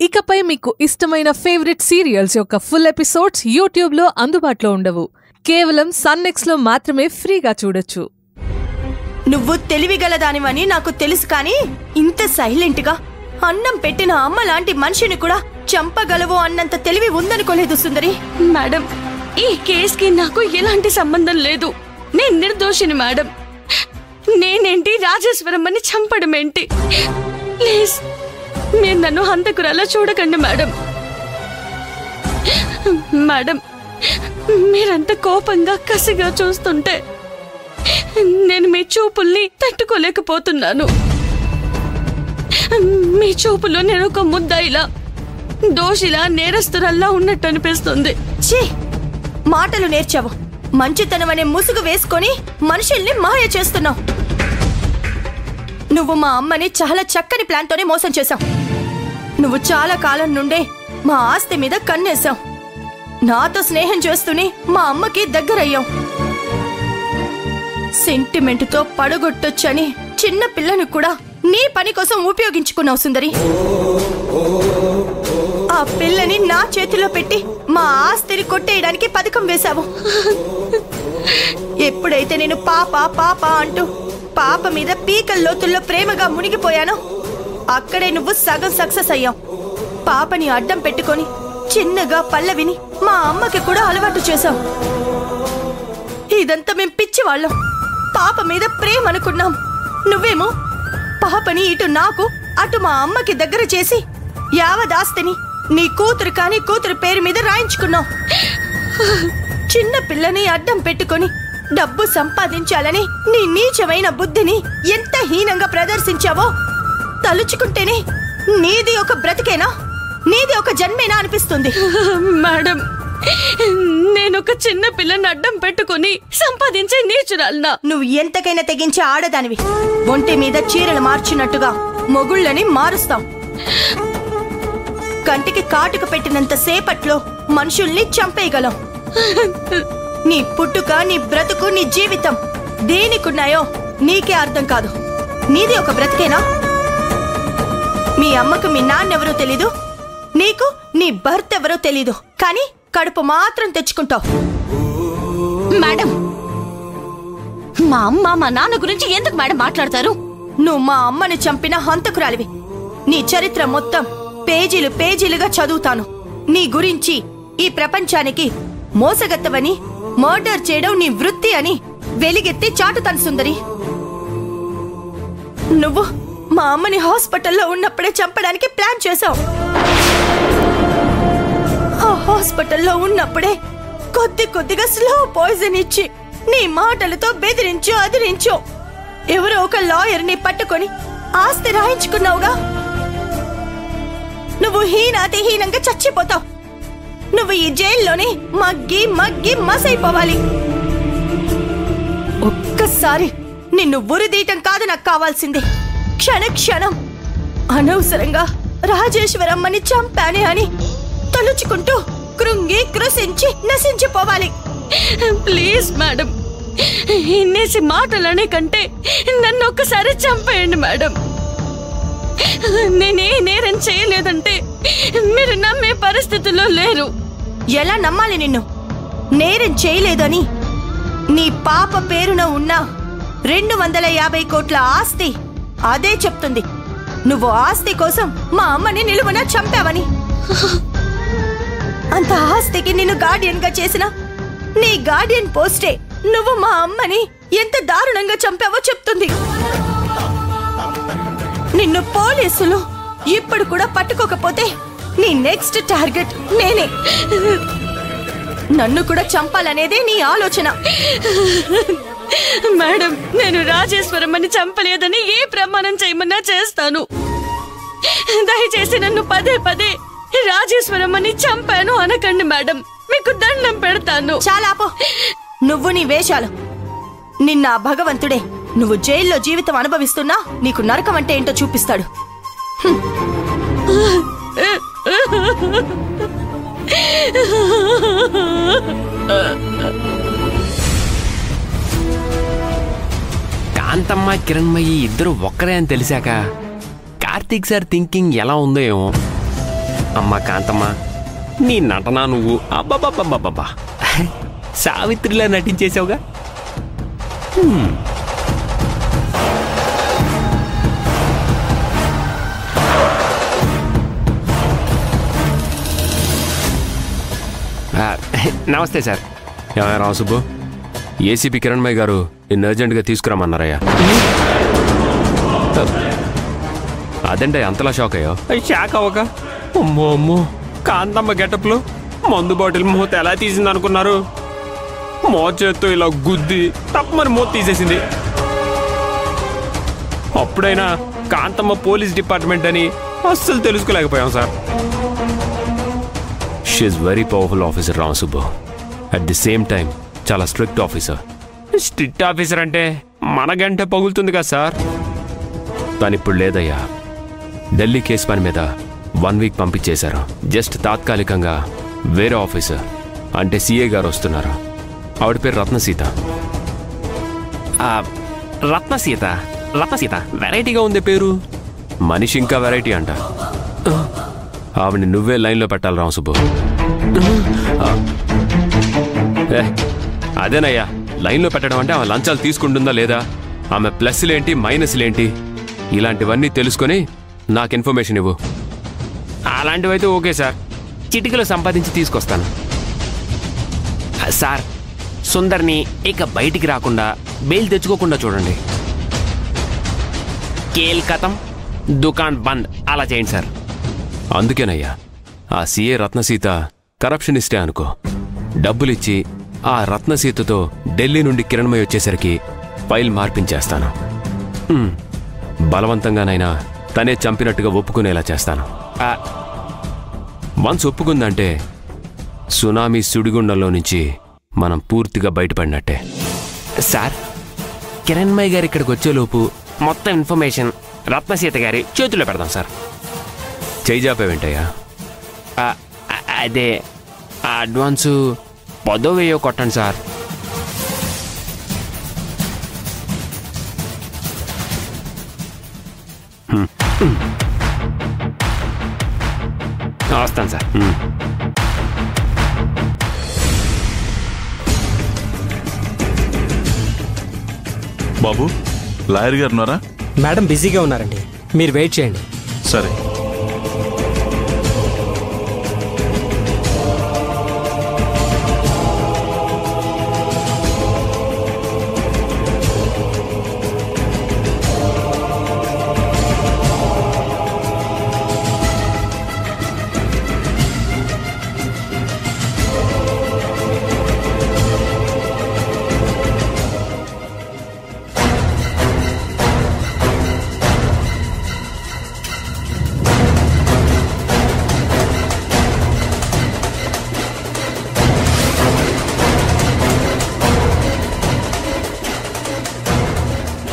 ఇకపై మీకు ఇష్టమైన ఫేవరెట్ సీరియల్స్ యొక్క ఫుల్ ఎపిసోడ్స్ యూట్యూబ్లో అందుబాటులో ఉండవు. కేవలం సన్నెక్స్లో మాత్రమే ఫ్రీగా చూడొచ్చు. నువ్వు తెలివిగలదానివని నాకు తెలుసు, కానీ ఇంత సైలెంట్గా అన్నం పెట్టిన అమ్మ లాంటి మనిషిని కూడా చంపగలవు అన్నంత తెలివి ఉందనుకోలేదు సుందరి. మేడం, ఈ కేసుకి నాకు ఎలాంటి సంబంధం లేదు. నేను నిర్దోషిని మేడం. నేనేంటి, రాజేశ్వరమ్మని చంపడం ఏంటి? ప్లీజ్ మీరు నన్ను హంతకురాలా చూడకండి మేడం. మేడం, మీరంత కోపంగా కసిగా చూస్తుంటే నేను మీ చూపుల్ని తట్టుకోలేకపోతున్నాను. మీ చూపులో నేను ఒక ముద్దాయిలా, దోషిలా, నేరస్తురల్లా ఉన్నట్టు అనిపిస్తుంది. ఛీ, మాటలు నేర్చావు. మంచితనం అనే ముసుగు వేసుకొని మనుషుల్ని మాయ చేస్తున్నావు. నువ్వు మా అమ్మని చాలా చక్కని ప్లాన్ తోనే మోసం చేశావు. నువ్వు చాలా కాలం నుండే మా ఆస్తి మీద కన్నేశావు. నాతో స్నేహం చేస్తూనే మా అమ్మకి దగ్గరయ్యావు. సెంటిమెంట్తో పడగొట్టొచ్చని చిన్న పిల్లను కూడా నీ పని కోసం ఉపయోగించుకున్నావు సుందరి. ఆ పిల్లని నా చేతిలో పెట్టి మా ఆస్తిని కొట్టేయడానికి పథకం వేశావు. ఎప్పుడైతే నేను పాప పాప అంటూ పాప మీద పీకల లోతుల్లో ప్రేమగా మునిగిపోయానో అక్కడే నువ్వు సగం సక్సెస్ అయ్యావు. పాపని అడ్డం పెట్టుకొని చిన్నగా పల్లవిని మా అమ్మకి కూడా అలవాటు చేశావు. ఇదంతా మేం పిచ్చివాళ్ళం. పాప మీద ప్రేమ అనుకున్నాం. నువ్వేమో పాపని ఇటు నాకు అటు మా అమ్మకి దగ్గర చేసి యావదాస్తిని నీ కూతురు కాని కూతురు పేరు మీద రాయించుకున్నావు. చిన్న పిల్లని అడ్డం పెట్టుకొని డబ్బు సంపాదించాలని నీ నీచమైన బుద్ధిని ఎంత హీనంగా ప్రదర్శించావో తలుచుకుంటేనే నీది ఒక బ్రతికేనా, నీది ఒక జన్మేనా అనిపిస్తుంది. మేడం, నేను ఒక చిన్న పిల్లని అడ్డం పెట్టుకుని సంపాదించే నీచురాలనా? నువ్వు ఎంతకైనా తెగించే ఆడదానివి. ఒంటి మీద చీరలు మార్చినట్టుగా మొగుళ్ళని మారుస్తాం. కంటికి కాటుకు పెట్టినంత సేపట్లో మనుషుల్ని చంపేయగలం. నీ పుట్టుక, నీ బ్రతుకు, నీ జీవితం దేనికున్నాయో నీకే అర్థం కాదు. నీది ఒక బ్రతికేనా? మీ అమ్మకు మీ నాన్నెవరో తెలీదు, నీకు నీ భర్త ఎవరో తెలీదు, కానీ కడుపు మాత్రం తెచ్చుకుంటావు. మేడం, మా అమ్మ మా నాన్న గురించి ఎందుకు మేడం మాట్లాడతారు? నువ్వు మా అమ్మని చంపిన హంతకురాలివి. నీ చరిత్ర మొత్తం పేజీలు పేజీలుగా చదువుతాను. నీ గురించి ఈ ప్రపంచానికి మోసగత్తవని, మర్డర్ చేయడం నీ వృత్తి అని వెలిగెత్తి చాటుతాను సుందరి. నువ్వు మా అమ్మని హాస్పిటల్లో ఉన్నప్పుడే చంపడానికి ప్లాన్ చేశావు. ఆ హాస్పిటల్లో ఉన్నప్పుడే కొద్ది కొద్దిగా స్లో పాయిజన్ ఇచ్చి నీ మాటలతో బెదిరించు అదిరించు ఎవరో ఒక లాయర్ని పట్టుకొని ఆస్తి రాయించుకున్నావుగా. నువ్వు హీనంగా చచ్చిపోతావు. నువ్వు ఈ జైల్లోనే మగ్గి మగ్గి మసైపోవాలి. ఒక్కసారి నిన్ను ఉరిదీయటం కాదు నాకు కావాల్సింది. క్షణ క్షణం అనవసరంగా రాజేశ్వరమ్మని చంపానే అని తలుచుకుంటూ కృంగి కృషించి నశించిపోవాలి. ప్లీజ్ మేడం, ఇన్నేసి మాటలనే కంటే నన్ను ఒక్కసారి చంపేయండి మేడం. నేనే నేరం చేయలేదంటే మీరు నమ్మే పరిస్థితుల్లో లేరు. ఎలా నమ్మాలి నిన్ను? నేరం చేయలేదని నీ పాప పేరున ఉన్న 250 కోట్ల ఆస్తి అదే చెప్తుంది. నువ్వు ఆస్తి కోసం మా అమ్మని నిలువున చంపావని. అంత ఆస్తికి నిన్ను గార్డియన్ గా చేసిన నీ గార్డియన్ పోస్టే నువ్వు మా అమ్మని ఎంత దారుణంగా చంపావో చెప్తుంది. నిన్ను పోలీసులు ఇప్పుడు కూడా పట్టుకోకపోతే నీ నెక్స్ట్ టార్గెట్ నేనే. నన్ను కూడా చంపాలనేదే నీ ఆలోచన. మేడం, నేను రాజేశ్వరమ్మని చంపలేదని ఏ ప్రమాణం చేయమన్నా చేస్తాను. దయచేసి నన్ను పదే పదే రాజేశ్వరమ్మని చంపాను అనకండి మేడం. మీకు దండం పెడతాను. చాలా ఆపు. నువ్వు నీ వేషాలు. నిన్న భగవంతుడే నువ్వు జైల్లో జీవితం అనుభవిస్తున్నా నీకు నరకం అంటే ఏంటో చూపిస్తాడు. కాంతమ్మ, కిరణ్మయి ఇద్దరు ఒక్కరే అని తెలిసాక కార్తీక్ సార్ థింకింగ్ ఎలా ఉందో ఏమో. అమ్మా కాంతమ్మ, నీ నటన నువ్వు అబ్బాబ్బాబ్బాబ్బా సావిత్రిలా నటించేసావుగా. నమస్తే సార్. రాసుబ్బు, ఏసీపీ కిరణ్మయ్య గారు నిన్ను అర్జెంటుగా తీసుకురామన్నారయ్యా. అదంటే అంతలా షాక్ అయ్యో? షాక్ అవ్వక అమ్మో అమ్మో, కాంతమ్మ గెటప్లో మందు బాటిల్ మూత ఎలా తీసింది అనుకున్నారు? చేత్తో ఇలా గుద్ది తప్పమని మూత తీసేసింది. అప్పుడైనా కాంతమ్మ పోలీస్ డిపార్ట్మెంట్ అని అస్సలు తెలుసుకోలేకపోయాం sir. She's very powerful officer Ramasubbu. At the same time చాలా స్ట్రిక్ట్ ఆఫీసర్. స్ట్రిక్ట్ ఆఫీసర్ అంటే మన గంట పగులుతుంది కదా సార్. కానీ ఇప్పుడు లేదయ్యా. ఢిల్లీ కేసు పని మీద 1 వీక్ పంపించేశారు. జస్ట్ తాత్కాలికంగా వేరే ఆఫీసర్ అంటే సిఏ గారు వస్తున్నారు. ఆవిడ పేరు రత్నసీత. రత్నసీత రత్నసీత వెరైటీగా ఉంది పేరు. మనిషి ఇంకా వెరైటీ అంట. ఆవిడని నువ్వే లైన్లో పెట్టాలి రామసుబ్బు. అదేనయ్యా, లైన్లో పెట్టడం అంటే ఆమె లంచాలు తీసుకుంటుందా లేదా, ఆమె ప్లస్లేంటి మైనస్లేంటి, ఇలాంటివన్నీ తెలుసుకొని నాకు ఇన్ఫర్మేషన్ ఇవ్వు. అలాంటివైతే ఓకే సార్, చిటికలో సంపాదించి తీసుకొస్తాను. సార్, సుందర్ని ఇక బయటికి రాకుండా బెయిల్ తెచ్చుకోకుండా చూడండి. కేల్ కథం, దుకాన్ బంద్ అలా చేయండి సార్. అందుకేనయ్యా ఆ సీఏ రత్నసీత కరప్షనిస్టే అనుకో. డబ్బులిచ్చి ఆ రత్నసీతతో ఢిల్లీ నుండి కిరణ్మయ్య వచ్చేసరికి ఫైల్ మార్పించేస్తాను. బలవంతంగానైనా తనే చంపినట్టుగా ఒప్పుకునేలా చేస్తాను. వన్స్ ఒప్పుకుందంటే సునామీ సుడిగుండంలో నుంచి మనం పూర్తిగా బయటపడినట్టే. సార్, కిరణ్మయ్య గారు ఇక్కడికి వచ్చేలోపు మొత్తం ఇన్ఫర్మేషన్ రత్నసీత గారి చేతుల్లో పెడదాం సార్. చేయిజాపేంటయ్యా? అదే అడ్వాన్సు 10,000 కొట్టండి సార్. వస్తాను సార్. బాబు, లాయర్ గారు ఉన్నారా? మేడం బిజీగా ఉన్నారండి, మీరు వెయిట్ చేయండి. సరే.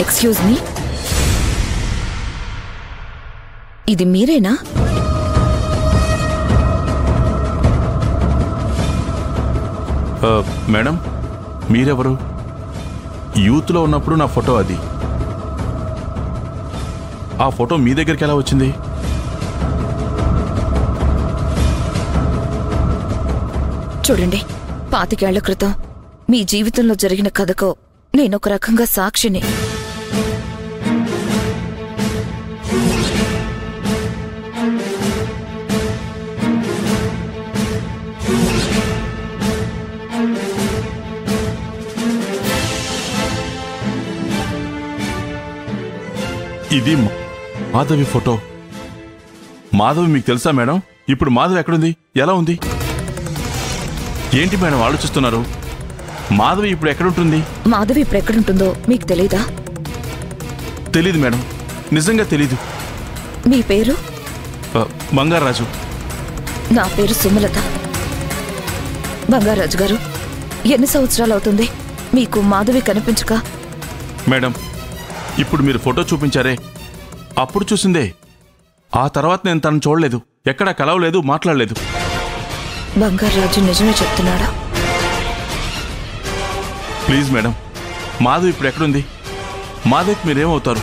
ఎక్స్క్యూజ్ మీ, ఇది మీరేనా? మేడం, మీరెవరు? యూత్లో ఉన్నప్పుడు నా ఫోటో అది. ఆ ఫోటో మీ దగ్గరికి ఎలా వచ్చింది? చూడండి, 25 ఏళ్ల క్రితం మీ జీవితంలో జరిగిన కథకు నేనొక రకంగా సాక్షిని. ఇది మాధవి ఫోటో. మాధవి మీకు తెలుసా మేడం? ఇప్పుడు మాధవి ఎక్కడుంది, ఎలా ఉంది? ఏంటి మేడం ఆలోచిస్తున్నారు? మాధవి ఇప్పుడు ఎక్కడుంటుంది? మాధవి ఇప్పుడు ఎక్కడుంటుందో మీకు తెలీదా? తెలీదు మేడం, నిజంగా తెలీదు. మీ పేరు? బంగారాజు. నా పేరు సుమలత. బంగారాజు గారు, ఎన్ని సంవత్సరాలు అవుతుంది మీకు మాధవి కనిపించక? మేడం, ఇప్పుడు మీరు ఫోటో చూపించారే, అప్పుడు చూసిందే. ఆ తర్వాత నేను తను చూడలేదు, ఎక్కడా కలవలేదు, మాట్లాడలేదు. బంగారాజు నిజమే చెప్తున్నాడా? ప్లీజ్ మేడం, మాధవ్ ఇప్పుడు ఎక్కడుంది? మాధవ్కి మీరేమవుతారు?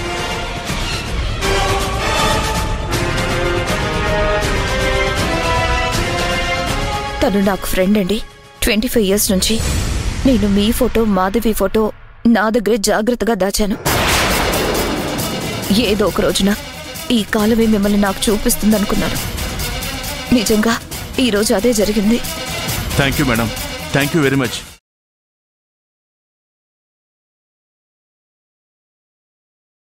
తను నాకు ఫ్రెండ్ అండి. 25 years నుంచి నేను మీ ఫోటో, మాధవి ఫోటో నా దగ్గరే జాగ్రత్తగా దాచాను. ఏదో ఒక రోజున ఈ కాలమే మిమ్మల్ని నాకు చూపిస్తుందనుకున్నాను. నిజంగా ఈరోజు అదే జరిగింది. Thank you madam, thank you very much.